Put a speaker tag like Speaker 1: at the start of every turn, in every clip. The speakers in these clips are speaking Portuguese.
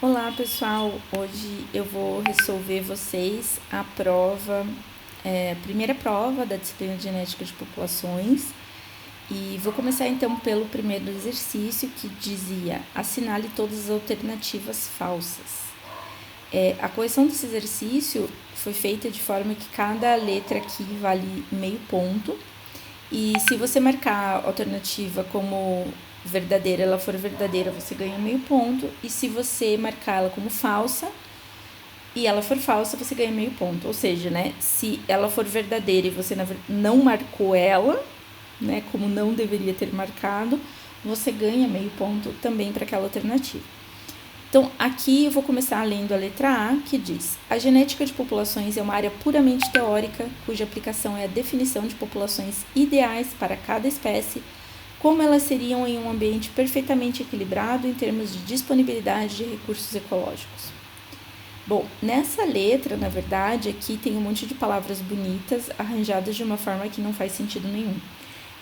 Speaker 1: Olá pessoal, hoje eu vou resolver vocês a prova, primeira prova da disciplina de genética de populações e vou começar então pelo primeiro exercício que dizia: assinale todas as alternativas falsas. A correção desse exercício foi feita de forma que cada letra aqui vale meio ponto e se você marcar a alternativa como verdadeira, ela for verdadeira, você ganha meio ponto. E se você marcar ela como falsa e ela for falsa, você ganha meio ponto. Ou seja, né, se ela for verdadeira e você não marcou ela, né, como não deveria ter marcado, você ganha meio ponto também para aquela alternativa. Então, aqui eu vou começar lendo a letra A, que diz: a genética de populações é uma área puramente teórica, cuja aplicação é a definição de populações ideais para cada espécie, como elas seriam em um ambiente perfeitamente equilibrado em termos de disponibilidade de recursos ecológicos. Bom, nessa letra, na verdade, aqui tem um monte de palavras bonitas arranjadas de uma forma que não faz sentido nenhum.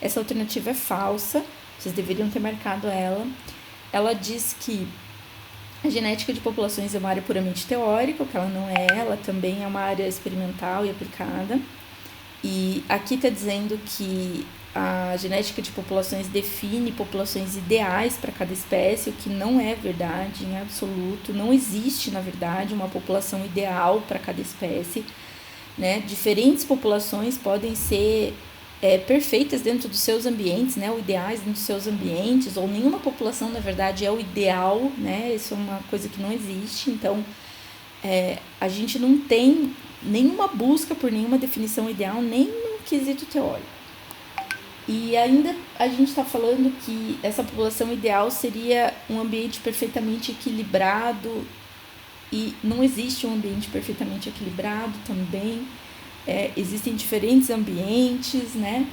Speaker 1: Essa alternativa é falsa, vocês deveriam ter marcado ela. Ela diz que a genética de populações é uma área puramente teórica, o que ela não é, ela também é uma área experimental e aplicada. E aqui está dizendo que a genética de populações define populações ideais para cada espécie, o que não é verdade em absoluto. Não existe, na verdade, uma população ideal para cada espécie, né? Diferentes populações podem ser perfeitas dentro dos seus ambientes, né? Ou ideais dentro dos seus ambientes, ou nenhuma população, na verdade, é o ideal, né? Isso é uma coisa que não existe. Então, a gente não tem nenhuma busca por nenhuma definição ideal, nem no quesito teórico. E ainda a gente está falando que essa população ideal seria um ambiente perfeitamente equilibrado, e não existe um ambiente perfeitamente equilibrado também. Existem diferentes ambientes, né?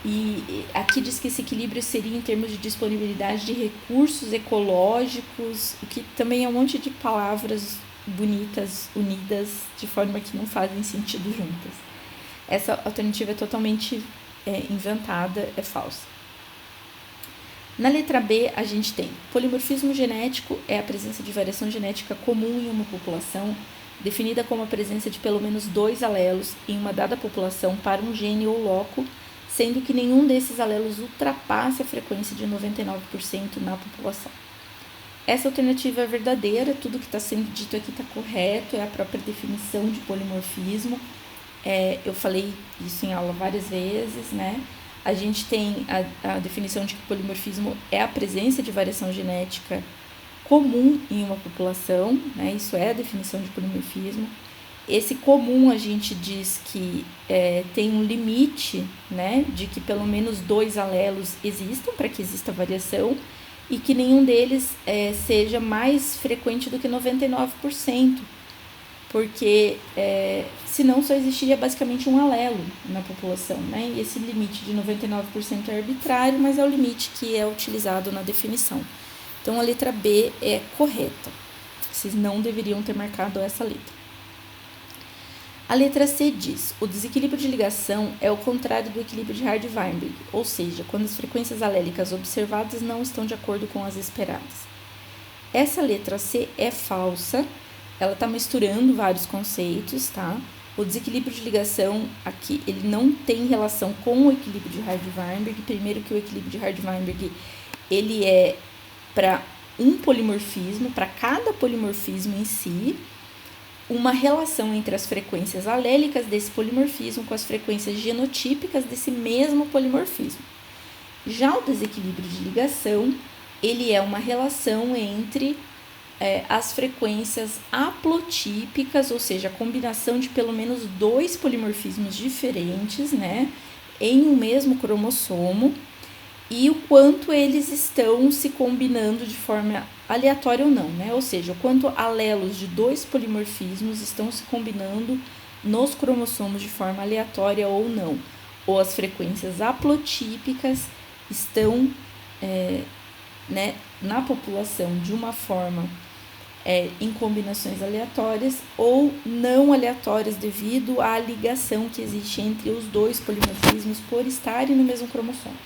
Speaker 1: E aqui diz que esse equilíbrio seria em termos de disponibilidade de recursos ecológicos, o que também é um monte de palavras bonitas unidas de forma que não fazem sentido juntas. Essa alternativa é totalmente inventada, é falsa. Na letra B, a gente tem: polimorfismo genético é a presença de variação genética comum em uma população, definida como a presença de pelo menos 2 alelos em uma dada população para um gene ou loco, sendo que nenhum desses alelos ultrapasse a frequência de 99% na população. Essa alternativa é verdadeira, tudo que está sendo dito aqui está correto, é a própria definição de polimorfismo. Eu falei isso em aula várias vezes, né? A gente tem a definição de que polimorfismo é a presença de variação genética comum em uma população, né? Isso é a definição de polimorfismo. Esse comum a gente diz que tem um limite, né, de que pelo menos 2 alelos existam para que exista variação e que nenhum deles seja mais frequente do que 99%, porque senão só existiria basicamente um alelo na população, né? E esse limite de 99% é arbitrário, mas é o limite que é utilizado na definição. Então, a letra B é correta. Vocês não deveriam ter marcado essa letra. A letra C diz: o desequilíbrio de ligação é o contrário do equilíbrio de Hardy-Weinberg, ou seja, quando as frequências alélicas observadas não estão de acordo com as esperadas. Essa letra C é falsa, ela está misturando vários conceitos, tá? O desequilíbrio de ligação aqui, ele não tem relação com o equilíbrio de Hardy-Weinberg. Primeiro que o equilíbrio de Hardy-Weinberg, ele é para um polimorfismo, para cada polimorfismo em si, uma relação entre as frequências alélicas desse polimorfismo com as frequências genotípicas desse mesmo polimorfismo. Já o desequilíbrio de ligação, ele é uma relação entre as frequências haplotípicas, ou seja, a combinação de pelo menos 2 polimorfismos diferentes, né, em um mesmo cromossomo, e o quanto eles estão se combinando de forma aleatória ou não, né? Ou seja, o quanto alelos de 2 polimorfismos estão se combinando nos cromossomos de forma aleatória ou não. Ou as frequências haplotípicas estão né, na população de uma forma em combinações aleatórias ou não aleatórias devido à ligação que existe entre os 2 polimorfismos por estarem no mesmo cromossomo.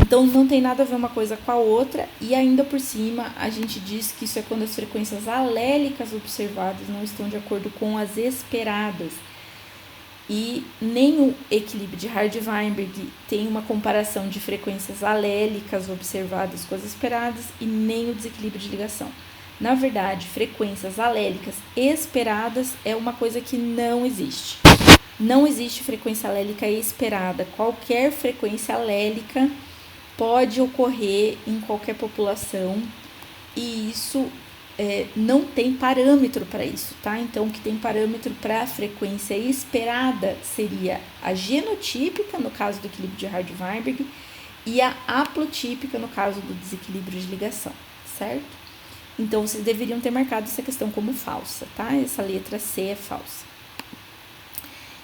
Speaker 1: Então, não tem nada a ver uma coisa com a outra, e ainda por cima, a gente diz que isso é quando as frequências alélicas observadas não estão de acordo com as esperadas. E nem o equilíbrio de Hardy-Weinberg tem uma comparação de frequências alélicas observadas com as esperadas, e nem o desequilíbrio de ligação. Na verdade, frequências alélicas esperadas é uma coisa que não existe. Não existe frequência alélica esperada. Qualquer frequência alélica pode ocorrer em qualquer população, e isso não tem parâmetro para isso, tá? Então, o que tem parâmetro para a frequência esperada seria a genotípica, no caso do equilíbrio de Hardy-Weinberg, e a haplotípica, no caso do desequilíbrio de ligação, certo? Então, vocês deveriam ter marcado essa questão como falsa, tá? Essa letra C é falsa.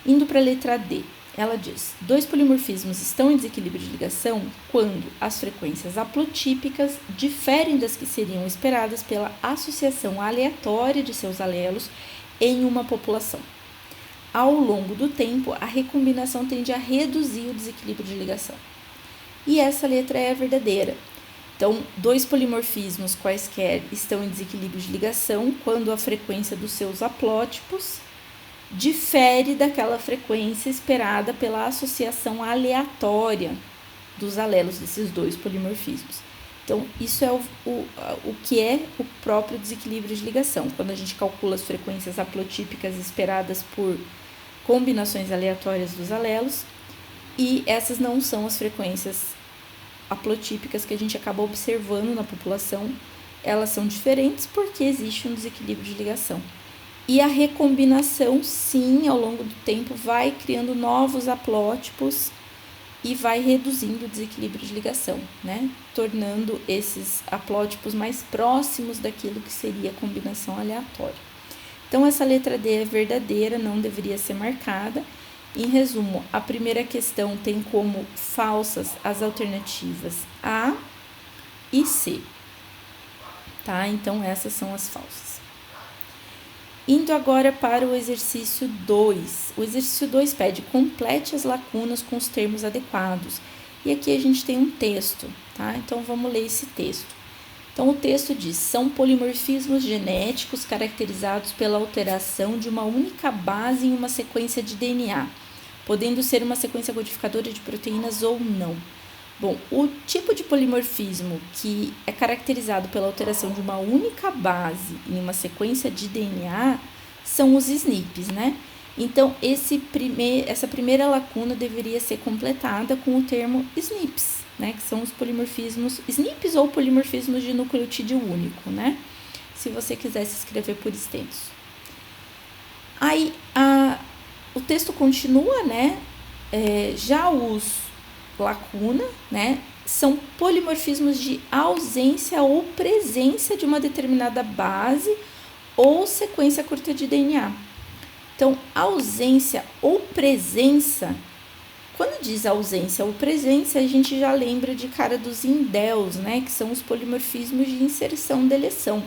Speaker 1: Indo para a letra D, ela diz: 2 polimorfismos estão em desequilíbrio de ligação quando as frequências haplotípicas diferem das que seriam esperadas pela associação aleatória de seus alelos em uma população. Ao longo do tempo, a recombinação tende a reduzir o desequilíbrio de ligação. E essa letra é verdadeira. Então, 2 polimorfismos quaisquer estão em desequilíbrio de ligação quando a frequência dos seus haplótipos difere daquela frequência esperada pela associação aleatória dos alelos desses 2 polimorfismos. Então, isso é o que é o próprio desequilíbrio de ligação, quando a gente calcula as frequências haplotípicas esperadas por combinações aleatórias dos alelos, e essas não são as frequências haplotípicas que a gente acaba observando na população. Elas são diferentes porque existe um desequilíbrio de ligação. E a recombinação, sim, ao longo do tempo, vai criando novos haplótipos e vai reduzindo o desequilíbrio de ligação, né? Tornando esses haplótipos mais próximos daquilo que seria a combinação aleatória. Então, essa letra D é verdadeira, não deveria ser marcada. Em resumo, a primeira questão tem como falsas as alternativas A e C, tá? Então, essas são as falsas. Indo agora para o exercício 2. O exercício 2 pede: complete as lacunas com os termos adequados. E aqui a gente tem um texto, tá? Então, vamos ler esse texto. Então, o texto diz: são polimorfismos genéticos caracterizados pela alteração de uma única base em uma sequência de DNA, podendo ser uma sequência codificadora de proteínas ou não. Bom, o tipo de polimorfismo que é caracterizado pela alteração de uma única base em uma sequência de DNA são os SNPs, né? Então, essa primeira lacuna deveria ser completada com o termo SNPs, né? Que são os polimorfismos SNPs ou polimorfismos de nucleotídeo único, né? Se você quisesse escrever por extenso. Aí, o texto continua, né? Já os lacuna, né, são polimorfismos de ausência ou presença de uma determinada base ou sequência curta de DNA. Então, ausência ou presença, quando diz ausência ou presença, a gente já lembra de cara dos indels, né, que são os polimorfismos de inserção-deleção.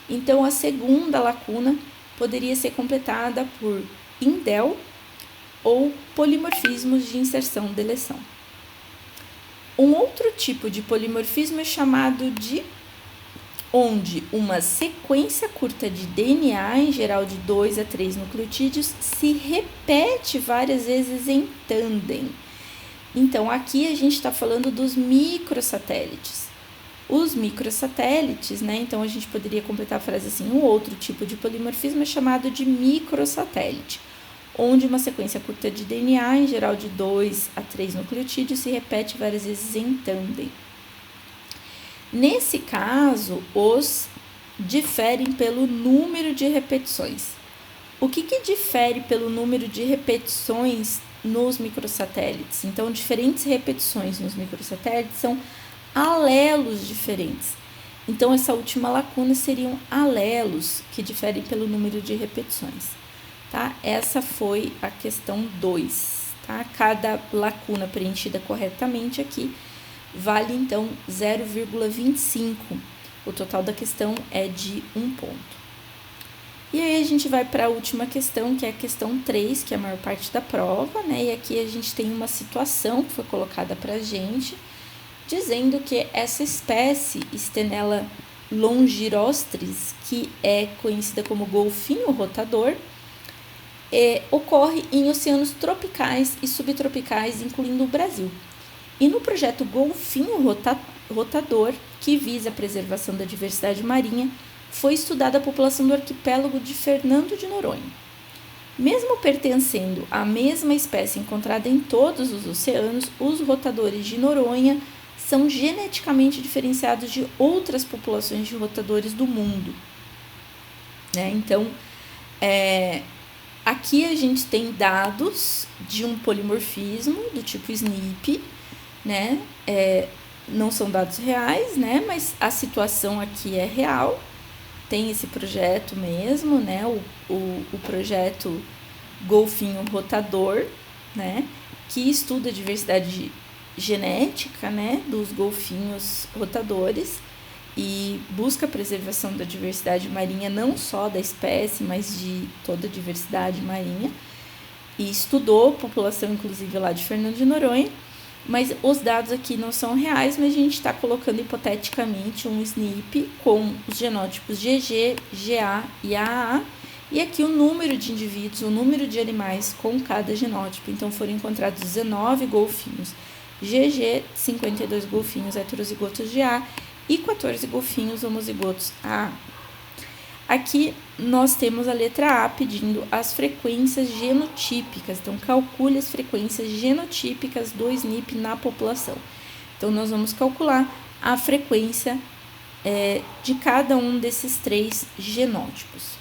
Speaker 1: Então, a segunda lacuna poderia ser completada por indel ou polimorfismos de inserção-deleção. Um outro tipo de polimorfismo é chamado de onde uma sequência curta de DNA, em geral de 2 a 3 nucleotídeos, se repete várias vezes em tândem. Então, aqui a gente está falando dos microsatélites. Os microsatélites, né? Então, a gente poderia completar a frase assim: um outro tipo de polimorfismo é chamado de microsatélite, onde uma sequência curta de DNA, em geral de 2 a 3 nucleotídeos, se repete várias vezes em tândem. Nesse caso, os diferem pelo número de repetições. O que difere pelo número de repetições nos microsatélites? Então, diferentes repetições nos microsatélites são alelos diferentes. Então, essa última lacuna seriam alelos que diferem pelo número de repetições. Tá? Essa foi a questão 2, tá? Cada lacuna preenchida corretamente aqui vale, então, 0,25. O total da questão é de 1 ponto. E aí a gente vai para a última questão, que é a questão 3, que é a maior parte da prova, né? E aqui a gente tem uma situação que foi colocada para a gente, dizendo que essa espécie Stenella longirostris, que é conhecida como golfinho rotador, ocorre em oceanos tropicais e subtropicais, incluindo o Brasil. E no projeto Golfinho Rotador, que visa a preservação da diversidade marinha, foi estudada a população do arquipélago de Fernando de Noronha. Mesmo pertencendo à mesma espécie encontrada em todos os oceanos, os rotadores de Noronha são geneticamente diferenciados de outras populações de rotadores do mundo. Então, aqui a gente tem dados de um polimorfismo do tipo SNP, não são dados reais, mas a situação aqui é real. Tem esse projeto mesmo, o projeto Golfinho Rotador, que estuda a diversidade genética, dos golfinhos rotadores e busca a preservação da diversidade marinha, não só da espécie, mas de toda a diversidade marinha, e estudou a população, inclusive, lá de Fernando de Noronha, mas os dados aqui não são reais, mas a gente está colocando hipoteticamente um SNP com os genótipos GG, GA e AAA, e aqui o número de indivíduos, o número de animais com cada genótipo. Então, foram encontrados 19 golfinhos GG, 52 golfinhos heterozigotos GA e 14 golfinhos homozigotos AA. Aqui nós temos a letra A pedindo as frequências genotípicas. Então, calcule as frequências genotípicas do SNP na população. Então, nós vamos calcular a frequência de cada um desses 3 genótipos.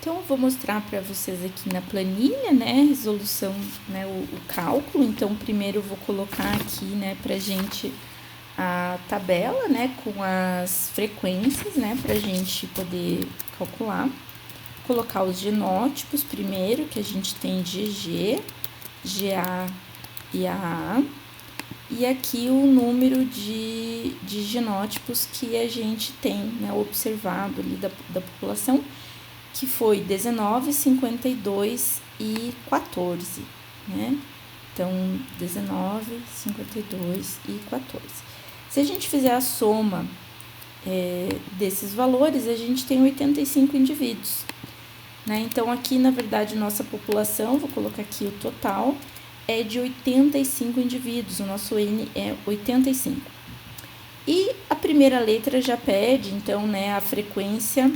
Speaker 1: Então, eu vou mostrar para vocês aqui na planilha, resolução, o cálculo. Então, primeiro eu vou colocar aqui, pra gente a tabela, com as frequências, para a gente poder calcular. Colocar os genótipos primeiro, que a gente tem GG, GA e AA. E aqui o número de genótipos que a gente tem, observado ali da população, que foi 19, 52 e 14, Então, 19, 52 e 14. Se a gente fizer a soma desses valores, a gente tem 85 indivíduos, Então, aqui, na verdade, nossa população, vou colocar aqui o total, é de 85 indivíduos, o nosso N é 85. E a primeira letra já pede, então, a frequência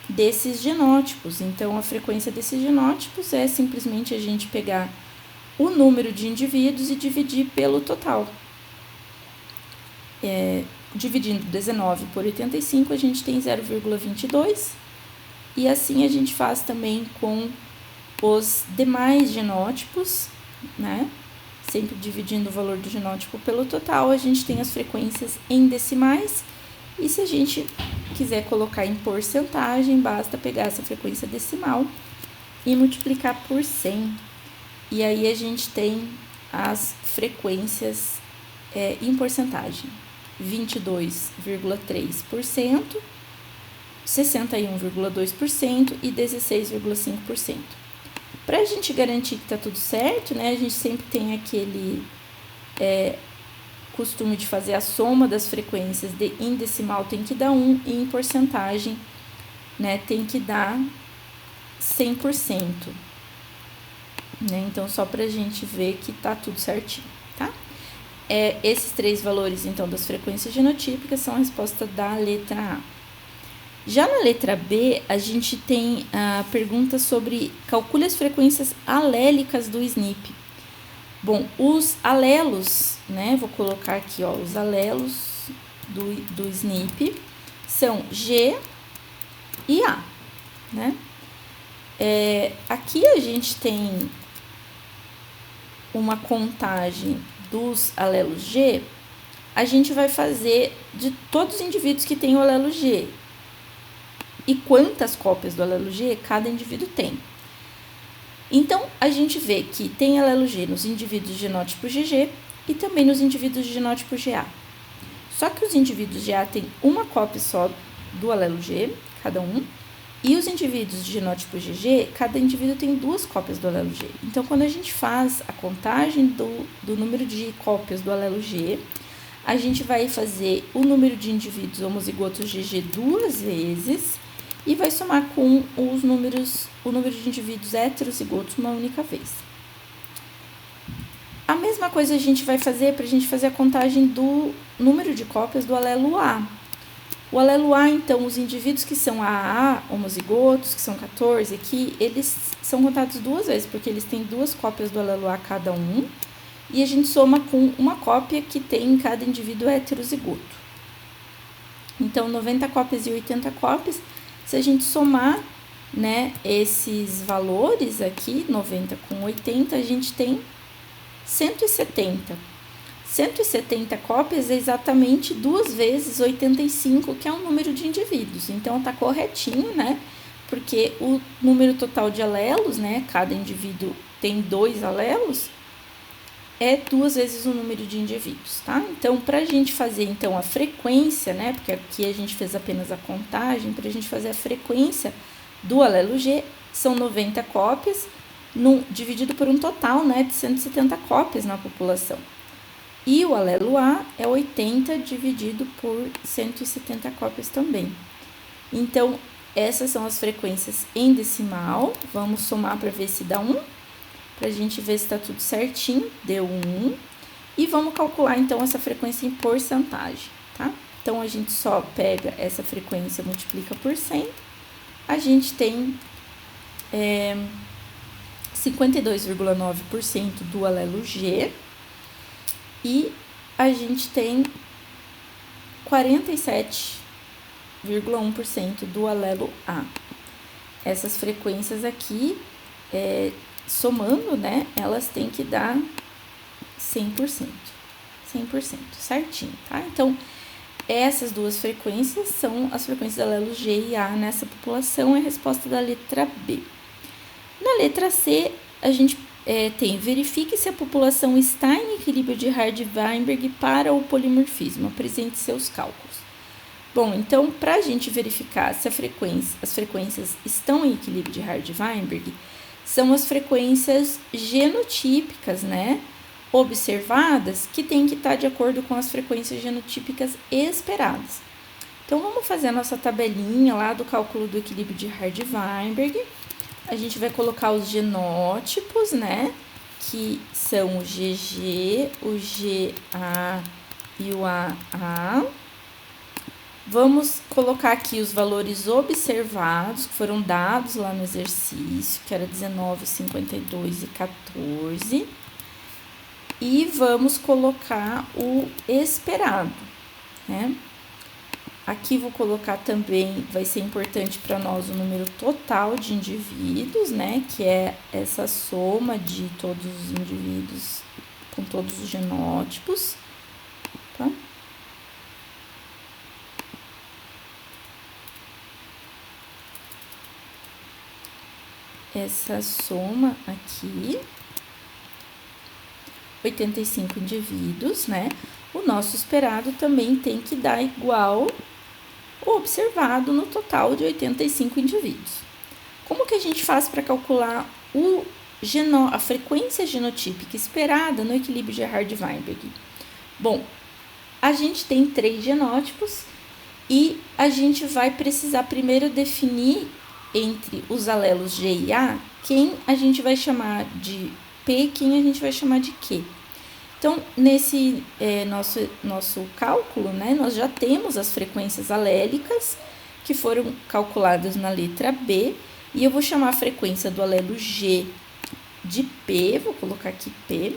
Speaker 1: desses genótipos. Então, a frequência desses genótipos é simplesmente a gente pegar o número de indivíduos e dividir pelo total. Dividindo 19 por 85, a gente tem 0,22. E assim a gente faz também com os demais genótipos, Sempre dividindo o valor do genótipo pelo total, a gente tem as frequências em decimais. E se a gente quiser colocar em porcentagem, basta pegar essa frequência decimal e multiplicar por 100. E aí a gente tem as frequências em porcentagem: 22,3%, 61,2% e 16,5%. Para a gente garantir que está tudo certo, a gente sempre tem aquele costume de fazer a soma das frequências em decimal tem que dar 1 e em porcentagem, tem que dar 100%. Então, só para a gente ver que tá tudo certinho, tá? Esses 3 valores, então, das frequências genotípicas são a resposta da letra A. Já na letra B, a gente tem a pergunta sobre calcule as frequências alélicas do SNP. Bom, os alelos, vou colocar aqui, os alelos do SNP são G e A, aqui a gente tem uma contagem dos alelos G, a gente vai fazer de todos os indivíduos que têm o alelo G. E quantas cópias do alelo G cada indivíduo tem. Então, a gente vê que tem alelo G nos indivíduos de genótipo GG e também nos indivíduos de genótipo GA. Só que os indivíduos GA têm uma cópia só do alelo G, cada um, e os indivíduos de genótipo GG, cada indivíduo tem 2 cópias do alelo G. Então, quando a gente faz a contagem do número de cópias do alelo G, a gente vai fazer o número de indivíduos homozigotos GG 2 vezes e vai somar com o número de indivíduos heterozigotos uma única vez. A mesma coisa a gente vai fazer para a gente fazer a contagem do número de cópias do alelo A. O alelo A, então, os indivíduos que são AA, homozigotos, que são 14 aqui, eles são contados 2 vezes, porque eles têm 2 cópias do alelo A cada um, e a gente soma com uma cópia que tem em cada indivíduo heterozigoto. Então, 90 cópias e 80 cópias, se a gente somar, né, esses valores aqui, 90 com 80, a gente tem 170. 170 cópias é exatamente 2 vezes 85, que é o número de indivíduos. Então, tá corretinho, né? Porque o número total de alelos, né? Cada indivíduo tem 2 alelos, é 2 vezes o número de indivíduos, tá? Então, pra gente fazer, então, a frequência, né? Porque aqui a gente fez apenas a contagem, pra gente fazer a frequência do alelo G, são 90 cópias, dividido por um total, né, de 170 cópias na população. E o alelo A é 80 dividido por 170 cópias também. Então, essas são as frequências em decimal. Vamos somar para ver se dá 1. Para a gente ver se está tudo certinho. Deu 1. E vamos calcular, então, essa frequência em porcentagem, tá? Então, a gente só pega essa frequência, multiplica por 100. A gente tem 52,9% do alelo G e a gente tem 47,1% do alelo A. Essas frequências aqui, somando, né, elas têm que dar 100%, certinho, tá? Então, essas duas frequências são as frequências do alelo G e A nessa população, é a resposta da letra B. Na letra C, a gente tem: verifique se a população está em equilíbrio de Hardy-Weinberg para o polimorfismo. Apresente seus cálculos. Bom, então, para a gente verificar se as frequências estão em equilíbrio de Hardy-Weinberg, são as frequências genotípicas, né, observadas, que tem que estar de acordo com as frequências genotípicas esperadas. Então, vamos fazer a nossa tabelinha lá do cálculo do equilíbrio de Hardy-Weinberg. A gente vai colocar os genótipos, né, que são o GG, o GA e o AA. Vamos colocar aqui os valores observados, que foram dados lá no exercício, que era 19, 52 e 14. E vamos colocar o esperado, né? Aqui vou colocar também, vai ser importante para nós o número total de indivíduos, né? Que é essa soma de todos os indivíduos com todos os genótipos, tá? Essa soma aqui, 85 indivíduos, né? O nosso esperado também tem que dar igual o observado no total de 85 indivíduos. Como que a gente faz para calcular a frequência genotípica esperada no equilíbrio de Hardy-Weinberg? Bom, a gente tem 3 genótipos e a gente vai precisar primeiro definir entre os alelos G e A quem a gente vai chamar de P e quem a gente vai chamar de Q. Então, nesse nosso cálculo, né, nós já temos as frequências alélicas que foram calculadas na letra B, e eu vou chamar a frequência do alelo G de P, vou colocar aqui P,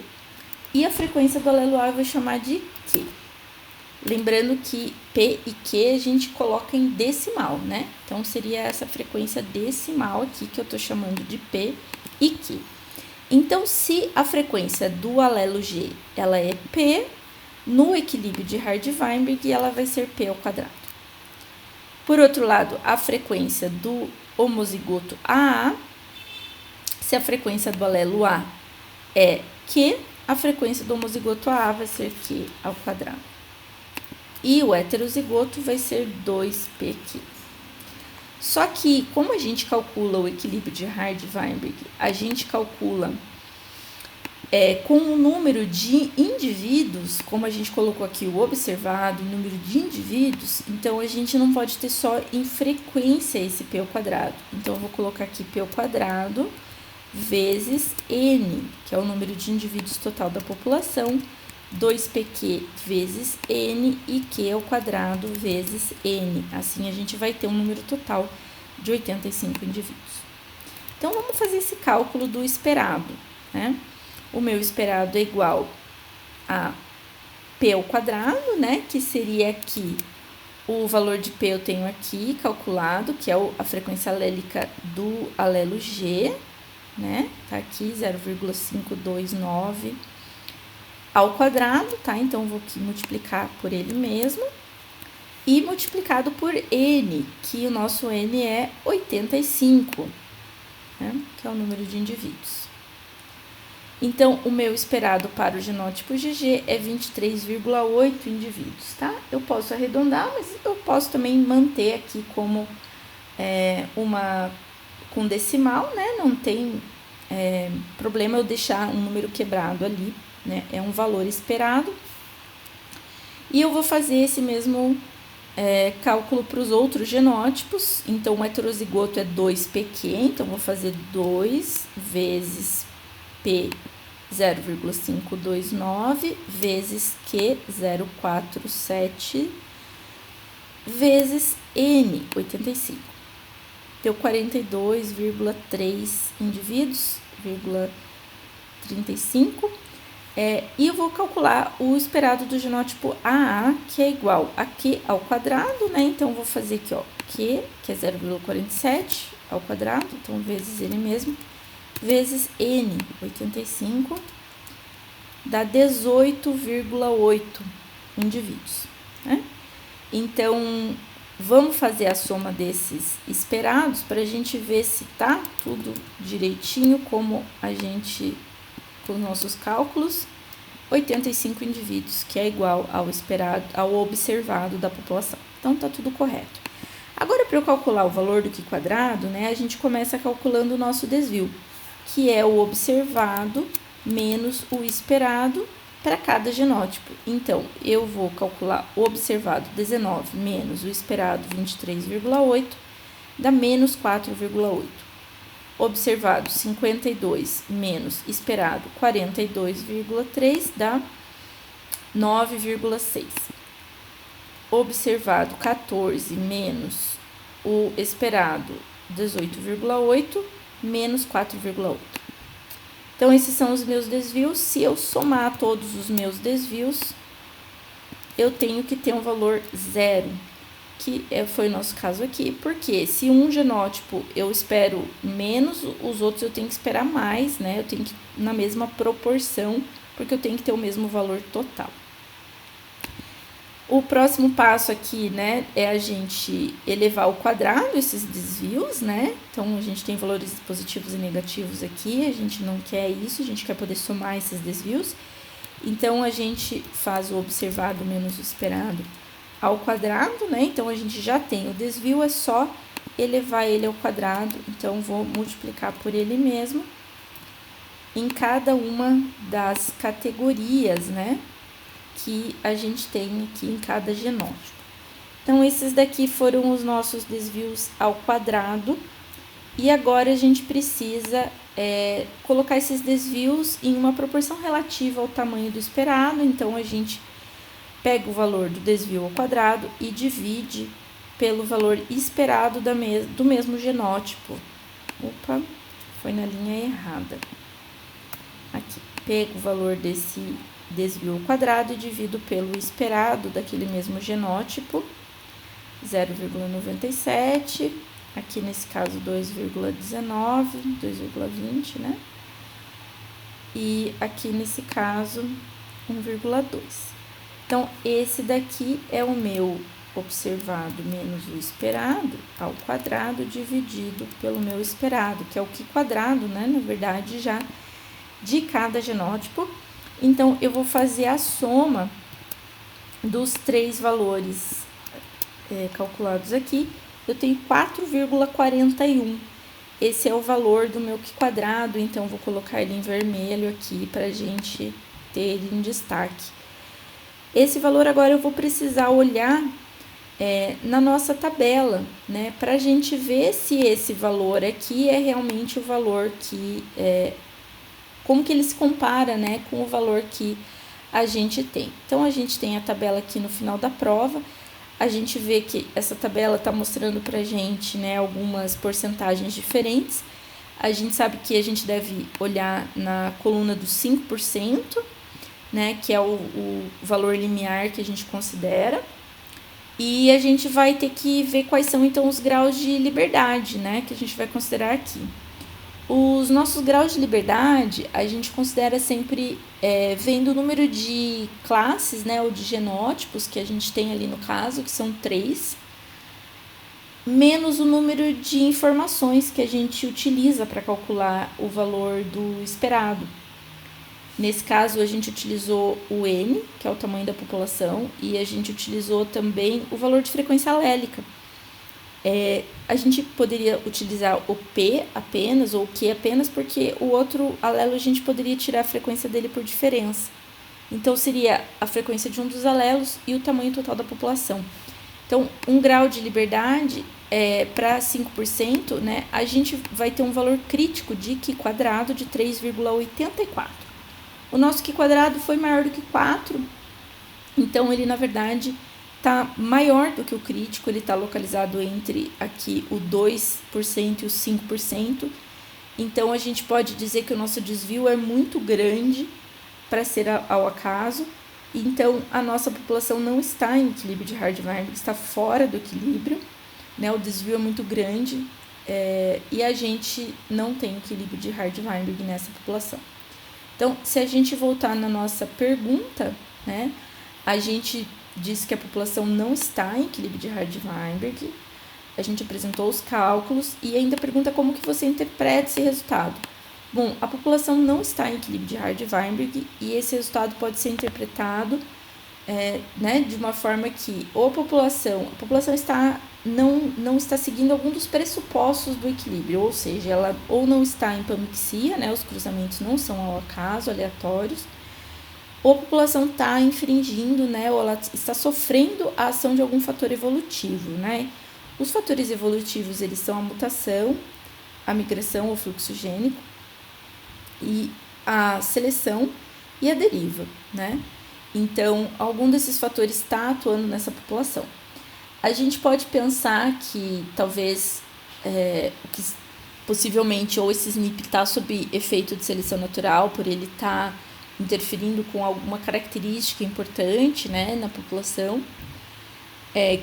Speaker 1: e a frequência do alelo A eu vou chamar de Q. Lembrando que P e Q a gente coloca em decimal, né? Então, seria essa frequência decimal aqui que eu tô chamando de P e Q. Então, se a frequência do alelo G ela é P, no equilíbrio de Hardy-Weinberg ela vai ser P ao quadrado. Por outro lado, a frequência do homozigoto AA, se a frequência do alelo A é Q, a frequência do homozigoto AA vai ser Q ao quadrado. E o heterozigoto vai ser 2PQ. Só que, como a gente calcula o equilíbrio de Hardy-Weinberg, a gente calcula Com o número de indivíduos, como a gente colocou aqui o observado, o número de indivíduos, então a gente não pode ter só em frequência esse P ao quadrado. Então, eu vou colocar aqui P ao quadrado vezes N, que é o número de indivíduos total da população, 2pq vezes N e Q ao quadrado vezes N. Assim, a gente vai ter um número total de 85 indivíduos. Então, vamos fazer esse cálculo do esperado, né? O meu esperado é igual a P ao quadrado, né? Que seria aqui, o valor de P eu tenho aqui calculado, que é a frequência alélica do alelo G, né? Tá aqui 0,529 ao quadrado, tá? Então, vou aqui multiplicar por ele mesmo. E multiplicado por N, que o nosso N é 85, né? Que é o número de indivíduos. Então, o meu esperado para o genótipo GG é 23,8 indivíduos, tá? Eu posso arredondar, mas eu posso também manter aqui como com decimal, né? Não tem problema eu deixar um número quebrado ali, né? É um valor esperado. E eu vou fazer esse mesmo cálculo para os outros genótipos. Então, o heterozigoto é 2pq, então vou fazer 2 vezes P 0,529 vezes Q 047 vezes N 85. Deu 42,3 indivíduos, 35. E eu vou calcular o esperado do genótipo AA, que é igual a Q ao quadrado, né? Então, vou fazer aqui, ó, Q, que é 0,47 ao quadrado, então, vezes ele mesmo, vezes N, 85, dá 18,8 indivíduos, né? Então, vamos fazer a soma desses esperados para a gente ver se tá tudo direitinho, com os nossos cálculos. 85 indivíduos, que é igual ao esperado, ao observado da população. Então, tá tudo correto. Agora, para eu calcular o valor do Q quadrado, né, a gente começa calculando o nosso desvio, que é o observado menos o esperado para cada genótipo. Então, eu vou calcular o observado 19 menos o esperado 23,8, dá menos 4,8. Observado 52 menos esperado 42,3, dá 9,6. Observado 14 menos o esperado 18,8, menos 4,8. Então, esses são os meus desvios. Se eu somar todos os meus desvios, eu tenho que ter um valor zero, que foi o nosso caso aqui, porque se um genótipo eu espero menos, os outros eu tenho que esperar mais, né? Eu tenho que ir na mesma proporção, porque eu tenho que ter o mesmo valor total. O próximo passo aqui, né, é a gente elevar ao quadrado esses desvios, né? Então, a gente tem valores positivos e negativos aqui, a gente não quer isso, a gente quer poder somar esses desvios. Então, a gente faz o observado menos o esperado ao quadrado, né? Então, a gente já tem o desvio, é só elevar ele ao quadrado. Então, vou multiplicar por ele mesmo em cada uma das categorias, né, que a gente tem aqui em cada genótipo. Então, esses daqui foram os nossos desvios ao quadrado. E agora, a gente precisa colocar esses desvios em uma proporção relativa ao tamanho do esperado. Então, a gente pega o valor do desvio ao quadrado e divide pelo valor esperado do mesmo genótipo. Opa, foi na linha errada. Aqui, pego o valor desse desvio ao quadrado e divido pelo esperado daquele mesmo genótipo, 0,97, aqui nesse caso 2,19, 2,20, né? E aqui nesse caso 1,2. Então, esse daqui é o meu observado menos o esperado ao quadrado dividido pelo meu esperado, que é o Q quadrado, né? Na verdade, já de cada genótipo. Então, eu vou fazer a soma dos três valores calculados aqui. Eu tenho 4,41. esse é o valor do meu Q quadrado, então vou colocar ele em vermelho aqui para a gente ter ele em destaque. Esse valor agora eu vou precisar olhar na nossa tabela, né, para a gente ver se esse valor aqui é realmente o valor que, como que ele se compara, né, com o valor que a gente tem. Então, a gente tem a tabela aqui no final da prova, a gente vê que essa tabela está mostrando para a gente, né, algumas porcentagens diferentes. A gente sabe que a gente deve olhar na coluna dos 5%, né, que é o valor limiar que a gente considera. E a gente vai ter que ver quais são, então, os graus de liberdade, né, que a gente vai considerar aqui. Os nossos graus de liberdade, a gente considera sempre vendo o número de classes, né, ou de genótipos que a gente tem ali no caso, que são 3, menos o número de informações que a gente utiliza para calcular o valor do esperado. Nesse caso, a gente utilizou o N, que é o tamanho da população, e a gente utilizou também o valor de frequência alélica. A gente poderia utilizar o P apenas, ou o Q apenas, porque o outro alelo a gente poderia tirar a frequência dele por diferença. Então, seria a frequência de um dos alelos e o tamanho total da população. Então, um grau de liberdade para 5%, né, a gente vai ter um valor crítico de Q quadrado de 3,84. O nosso Q quadrado foi maior do que 4, então ele, na verdade, está maior do que o crítico, ele está localizado entre aqui o 2% e o 5%. Então, a gente pode dizer que o nosso desvio é muito grande para ser ao acaso. Então, a nossa população não está em equilíbrio de Hardy-Weinberg, está fora do equilíbrio, né? O desvio é muito grande e a gente não tem equilíbrio de Hardy-Weinberg nessa população. Então, se a gente voltar na nossa pergunta, né, a gente disse que a população não está em equilíbrio de Hardy-Weinberg, a gente apresentou os cálculos e ainda pergunta como que você interpreta esse resultado. Bom, a população não está em equilíbrio de Hardy-Weinberg e esse resultado pode ser interpretado né, de uma forma que a população não está seguindo algum dos pressupostos do equilíbrio, ou seja, ela ou não está em pamixia, né, os cruzamentos não são ao acaso, aleatórios, ou a população está infringindo, né, ou ela está sofrendo a ação de algum fator evolutivo, né. Os fatores evolutivos, eles são a mutação, a migração ou fluxo gênico, e a seleção e a deriva, né. Então, algum desses fatores está atuando nessa população. A gente pode pensar que talvez, que possivelmente, ou esse SNP está sob efeito de seleção natural, por ele estar interferindo com alguma característica importante, né, na população,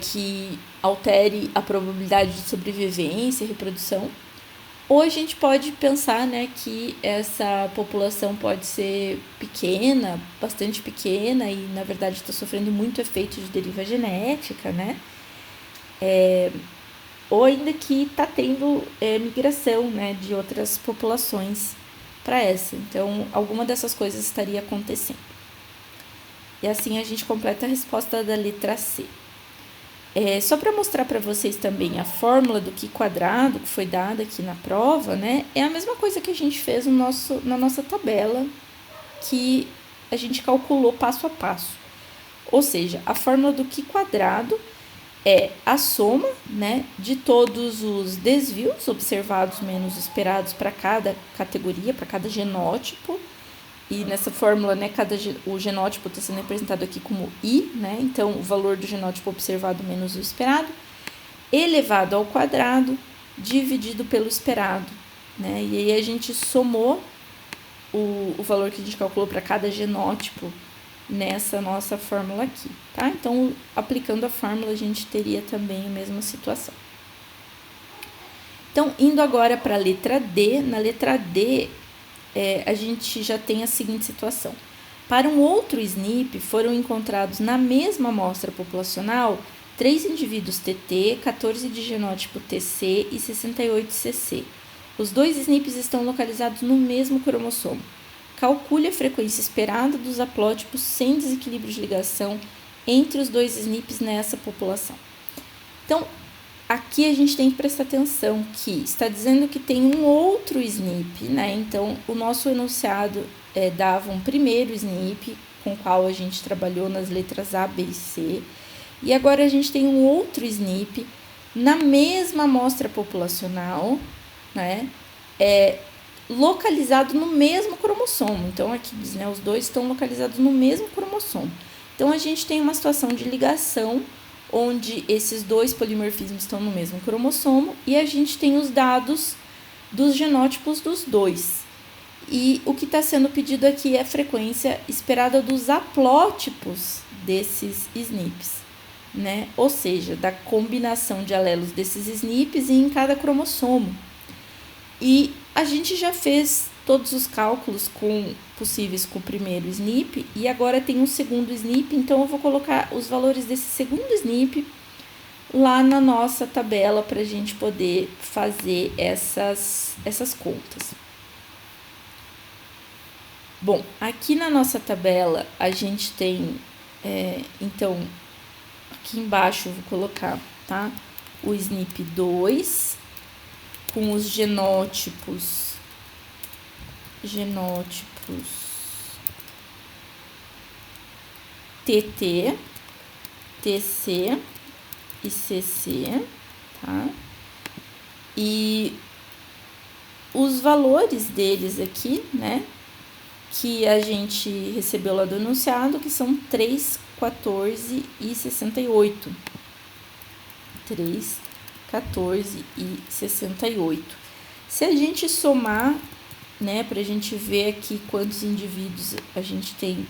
Speaker 1: que altere a probabilidade de sobrevivência e reprodução. Ou a gente pode pensar, né, que essa população pode ser pequena, bastante pequena, e na verdade está sofrendo muito efeito de deriva genética, né? Ou ainda que está tendo migração, né, de outras populações para essa. Então, alguma dessas coisas estaria acontecendo. E assim a gente completa a resposta da letra C. Só para mostrar para vocês também a fórmula do Q quadrado que foi dada aqui na prova, né? É a mesma coisa que a gente fez na nossa tabela, que a gente calculou passo a passo. Ou seja, a fórmula do Q quadrado é a soma, né, de todos os desvios observados menos esperados para cada categoria, para cada genótipo. E nessa fórmula, né, o genótipo está sendo representado aqui como I, né? Então, o valor do genótipo observado menos o esperado, elevado ao quadrado, dividido pelo esperado, né? E aí a gente somou o valor que a gente calculou para cada genótipo nessa nossa fórmula aqui, tá? Então, aplicando a fórmula, a gente teria também a mesma situação. Então, indo agora para a letra D, na letra D, a gente já tem a seguinte situação. Para um outro SNP, foram encontrados na mesma amostra populacional 3 indivíduos TT, 14 de genótipo TC e 68 CC. Os dois SNPs estão localizados no mesmo cromossomo. Calcule a frequência esperada dos haplótipos sem desequilíbrio de ligação entre os dois SNPs nessa população. Então, aqui a gente tem que prestar atenção que está dizendo que tem um outro SNP, né? Então, o nosso enunciado dava um primeiro SNP, com o qual a gente trabalhou nas letras A, B e C, e agora a gente tem um outro SNP na mesma amostra populacional, né? Localizado no mesmo cromossomo. Então, aqui diz, né? Os dois estão localizados no mesmo cromossomo. Então, a gente tem uma situação de ligação onde esses dois polimorfismos estão no mesmo cromossomo e a gente tem os dados dos genótipos dos dois. E o que está sendo pedido aqui é a frequência esperada dos haplótipos desses SNPs, né? Ou seja, da combinação de alelos desses SNPs em cada cromossomo. E a gente já fez todos os cálculos possíveis com o primeiro SNP e agora tem um segundo SNP, então eu vou colocar os valores desse segundo SNP lá na nossa tabela para a gente poder fazer essas contas. Bom, aqui na nossa tabela a gente tem, então, aqui embaixo eu vou colocar, tá? O SNP 2 com os genótipos TT, TC e CC, tá? E os valores deles aqui, né, que a gente recebeu lá do enunciado, que são 3, 14 e 68. 3, 14 e 68. Se a gente somar, né, para a gente ver aqui quantos indivíduos a gente tem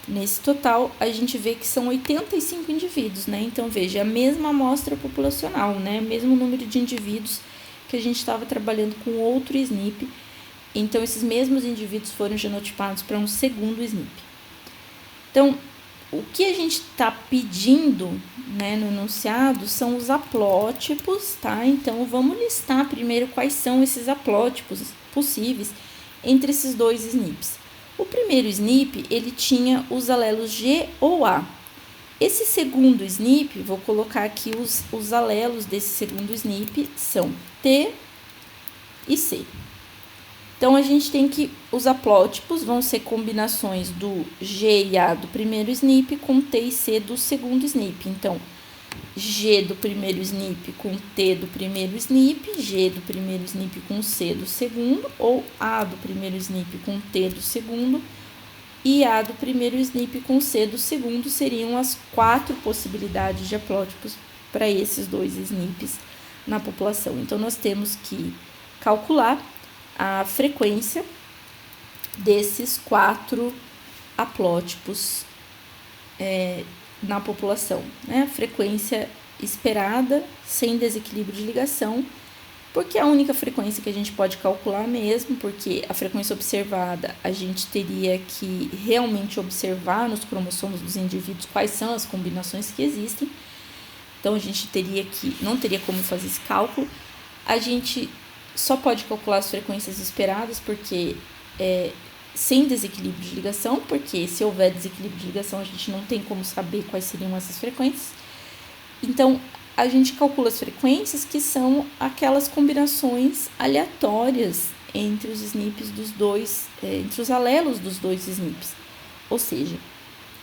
Speaker 1: nesse total, a gente vê que são 85 indivíduos, né? Então, veja, a mesma amostra populacional, né? Mesmo número de indivíduos que a gente estava trabalhando com outro SNP. Então, esses mesmos indivíduos foram genotipados para um segundo SNP. Então, o que a gente está pedindo, né, no enunciado são os haplótipos, tá? Então, vamos listar primeiro quais são esses haplótipos possíveis entre esses dois SNPs. O primeiro SNP, ele tinha os alelos G ou A. Esse segundo SNP, vou colocar aqui os alelos desse segundo SNP, são T e C. Então, a gente tem que, os haplótipos vão ser combinações do G e A do primeiro SNP com T e C do segundo SNP. Então, G do primeiro SNP com T do primeiro SNP, G do primeiro SNP com C do segundo, ou A do primeiro SNP com T do segundo, e A do primeiro SNP com C do segundo seriam as 4 possibilidades de haplótipos para esses dois SNPs na população. Então, nós temos que calcular a frequência desses 4 haplótipos na população, né? A frequência esperada, sem desequilíbrio de ligação, porque é a única frequência que a gente pode calcular mesmo, porque a frequência observada, a gente teria que realmente observar nos cromossomos dos indivíduos quais são as combinações que existem. Então, a gente não teria como fazer esse cálculo. A gente só pode calcular as frequências esperadas, porque sem desequilíbrio de ligação, porque se houver desequilíbrio de ligação, a gente não tem como saber quais seriam essas frequências. Então, a gente calcula as frequências, que são aquelas combinações aleatórias entre os SNPs dos dois, entre os alelos dos dois SNPs. Ou seja,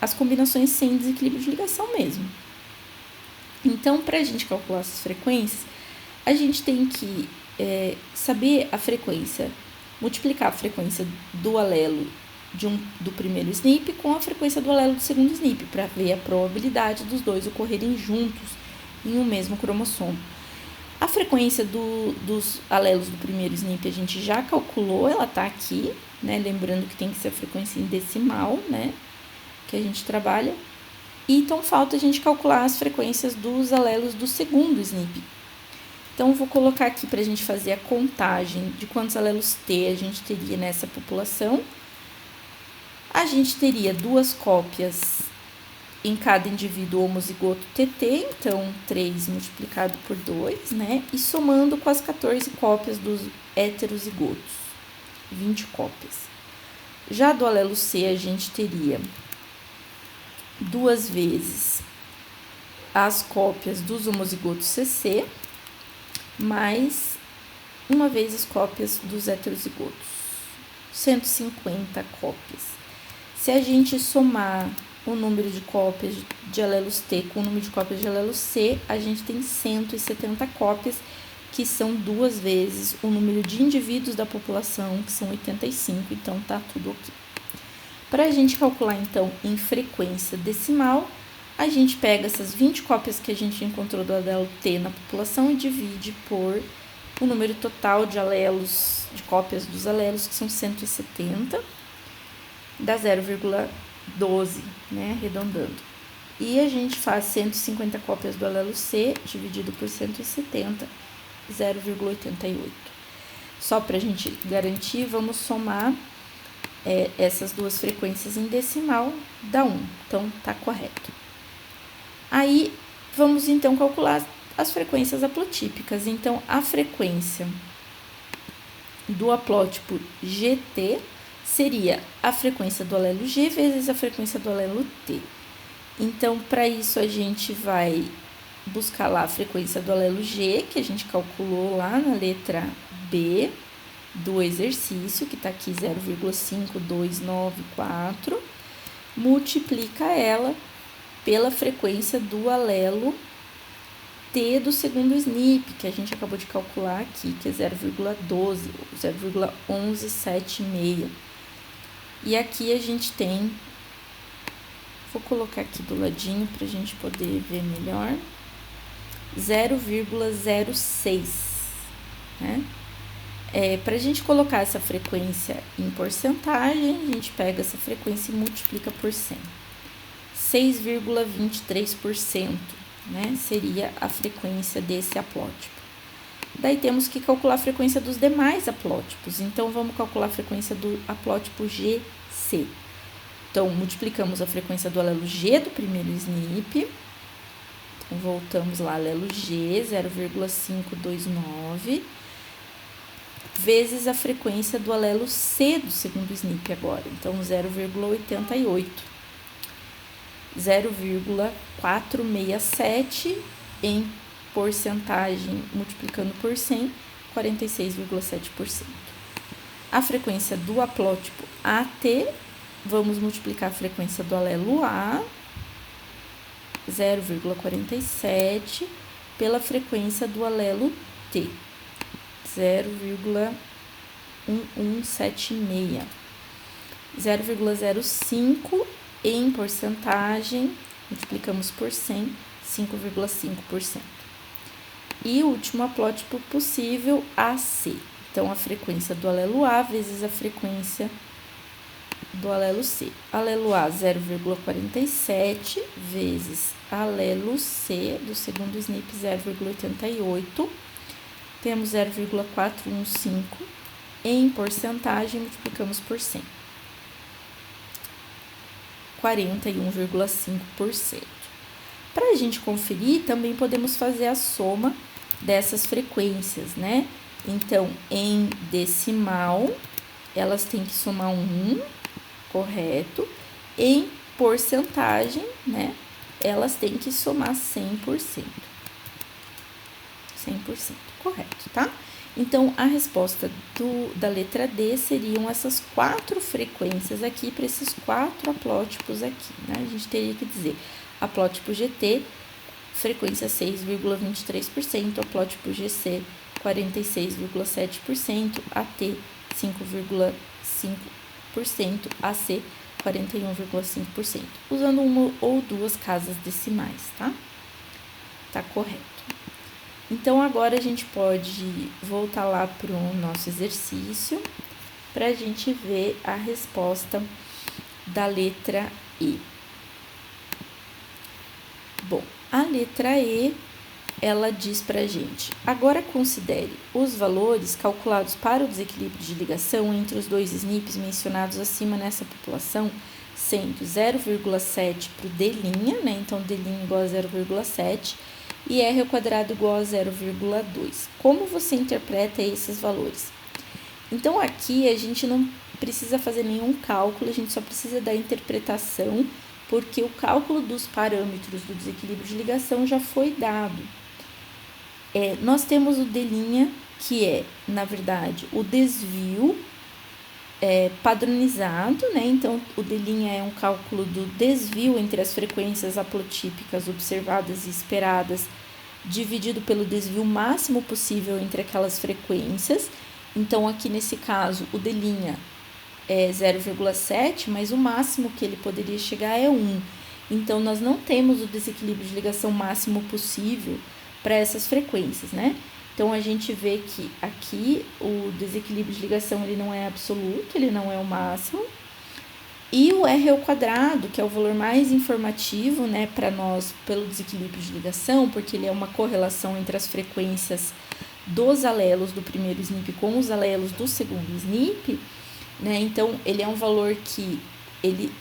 Speaker 1: as combinações sem desequilíbrio de ligação mesmo. Então, para a gente calcular essas frequências, a gente tem que saber a frequência, multiplicar a frequência do alelo do primeiro SNP com a frequência do alelo do segundo SNP, para ver a probabilidade dos dois ocorrerem juntos em um mesmo cromossomo. A frequência dos alelos do primeiro SNP a gente já calculou, ela está aqui, né? Lembrando que tem que ser a frequência em decimal, né? Que a gente trabalha. E então falta a gente calcular as frequências dos alelos do segundo SNP. Então, vou colocar aqui para a gente fazer a contagem de quantos alelos T a gente teria nessa população. A gente teria 2 cópias em cada indivíduo homozigoto TT, então 3 multiplicado por 2, né? E somando com as 14 cópias dos heterozigotos, 20 cópias. Já do alelo C, a gente teria 2 vezes as cópias dos homozigotos CC, mais uma vez as cópias dos heterozigotos, 150 cópias. Se a gente somar o número de cópias de alelos T com o número de cópias de alelos C, a gente tem 170 cópias, que são 2 vezes o número de indivíduos da população, que são 85, então tá tudo ok. Para a gente calcular, então, em frequência decimal, a gente pega essas 20 cópias que a gente encontrou do alelo T na população e divide por o número total de alelos, de cópias dos alelos, que são 170, dá 0,12, né, arredondando. E a gente faz 150 cópias do alelo C dividido por 170, 0,88. Só para a gente garantir, vamos somar essas duas frequências em decimal, dá 1, então tá correto. Aí, vamos então calcular as frequências haplotípicas. Então, a frequência do haplótipo GT seria a frequência do alelo G vezes a frequência do alelo T. Então, para isso, a gente vai buscar lá a frequência do alelo G, que a gente calculou lá na letra B do exercício, que está aqui 0,5294, multiplica ela pela frequência do alelo T do segundo SNP, que a gente acabou de calcular aqui, que é 0,12, 0,1176. E aqui a gente tem, vou colocar aqui do ladinho para a gente poder ver melhor, 0,06, né? Para a gente colocar essa frequência em porcentagem, a gente pega essa frequência e multiplica por 100. 6,23%, né? Seria a frequência desse haplótipo. Daí temos que calcular a frequência dos demais haplótipos. Então, vamos calcular a frequência do haplótipo GC. Então, multiplicamos a frequência do alelo G do primeiro SNP. Então, voltamos lá, alelo G, 0,529, vezes a frequência do alelo C do segundo SNP agora. Então, 0,88. 0,467 em porcentagem, multiplicando por 100, 46,7%. A frequência do haplótipo AT, vamos multiplicar a frequência do alelo A, 0,47, pela frequência do alelo T, 0,1176. 0,05 em porcentagem, multiplicamos por 100, 5,5%. E o último haplótipo possível, AC. Então, a frequência do alelo A vezes a frequência do alelo C. Alelo A, 0,47, vezes alelo C do segundo SNP, 0,88. Temos 0,415. Em porcentagem, multiplicamos por 100. 41,5%. Para a gente conferir, também podemos fazer a soma dessas frequências, né? Então, em decimal, elas têm que somar 1, correto. Em porcentagem, né? Elas têm que somar 100%. 100%, correto, tá? Então, a resposta da letra D seriam essas 4 frequências aqui para esses 4 haplótipos aqui, né? A gente teria que dizer haplótipo GT, frequência 6,23%, haplótipo GC, 46,7%, AT, 5,5%, AC, 41,5%, usando uma ou duas casas decimais, tá? Tá correto. Então, agora a gente pode voltar lá para o nosso exercício para a gente ver a resposta da letra E. Bom, a letra E, ela diz para a gente: agora considere os valores calculados para o desequilíbrio de ligação entre os dois SNPs mencionados acima nessa população, sendo 0,7 para o D', né? Então, D' igual a 0,7 e R ao quadrado igual a 0,2. Como você interpreta esses valores? Então, aqui a gente não precisa fazer nenhum cálculo, a gente só precisa da interpretação, porque o cálculo dos parâmetros do desequilíbrio de ligação já foi dado. Nós temos o D', que é, na verdade, o desvio padronizado, né? Então, o D' é um cálculo do desvio entre as frequências haplotípicas observadas e esperadas, dividido pelo desvio máximo possível entre aquelas frequências. Então, aqui nesse caso, o D' é 0,7, mas o máximo que ele poderia chegar é 1. Então, nós não temos o desequilíbrio de ligação máximo possível para essas frequências, né? Então, a gente vê que aqui o desequilíbrio de ligação ele não é absoluto, ele não é o máximo. E o R², que é o valor mais informativo, né, para nós, pelo desequilíbrio de ligação, porque ele é uma correlação entre as frequências dos alelos do primeiro SNP com os alelos do segundo SNP, né? Então, ele é um valor que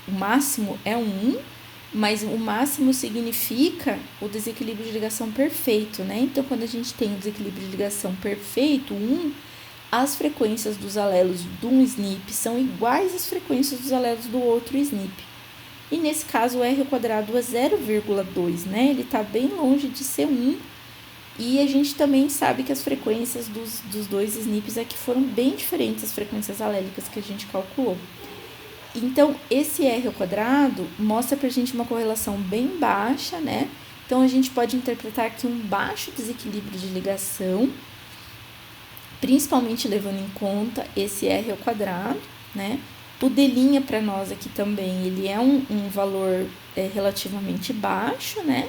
Speaker 1: o máximo é 1, mas o máximo significa o desequilíbrio de ligação perfeito, né? Então, quando a gente tem o desequilíbrio de ligação perfeito, 1, as frequências dos alelos de um SNP são iguais às frequências dos alelos do outro SNP. E nesse caso, o R² é 0,2, né? Ele está bem longe de ser 1. E a gente também sabe que as frequências dos dois SNPs aqui foram bem diferentes das frequências alélicas que a gente calculou. Então, esse R² mostra pra gente uma correlação bem baixa, né? Então, a gente pode interpretar aqui um baixo desequilíbrio de ligação, principalmente levando em conta esse R², né? O D' para nós aqui também, ele é um valor relativamente baixo, né?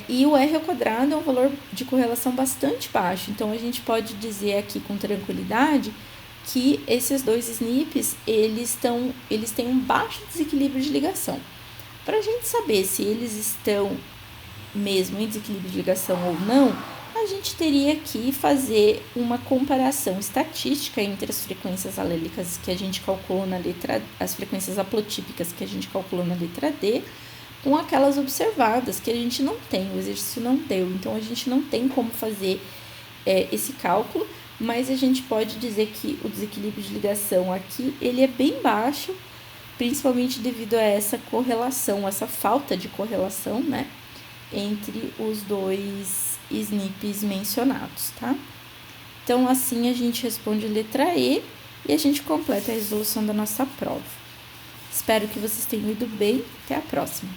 Speaker 1: E o R² é um valor de correlação bastante baixo. Então, a gente pode dizer aqui com tranquilidade que esses dois SNPs, eles têm um baixo desequilíbrio de ligação. Para a gente saber se eles estão mesmo em desequilíbrio de ligação ou não, a gente teria que fazer uma comparação estatística entre as frequências alélicas que a gente calculou na letra, as frequências haplotípicas que a gente calculou na letra D, com aquelas observadas, que a gente não tem, o exercício não deu. Então, a gente não tem como fazer esse cálculo, mas a gente pode dizer que o desequilíbrio de ligação aqui, ele é bem baixo, principalmente devido a essa correlação, essa falta de correlação, né, entre os dois SNPs mencionados, tá? Então, assim a gente responde a letra E e a gente completa a resolução da nossa prova. Espero que vocês tenham ido bem. Até a próxima!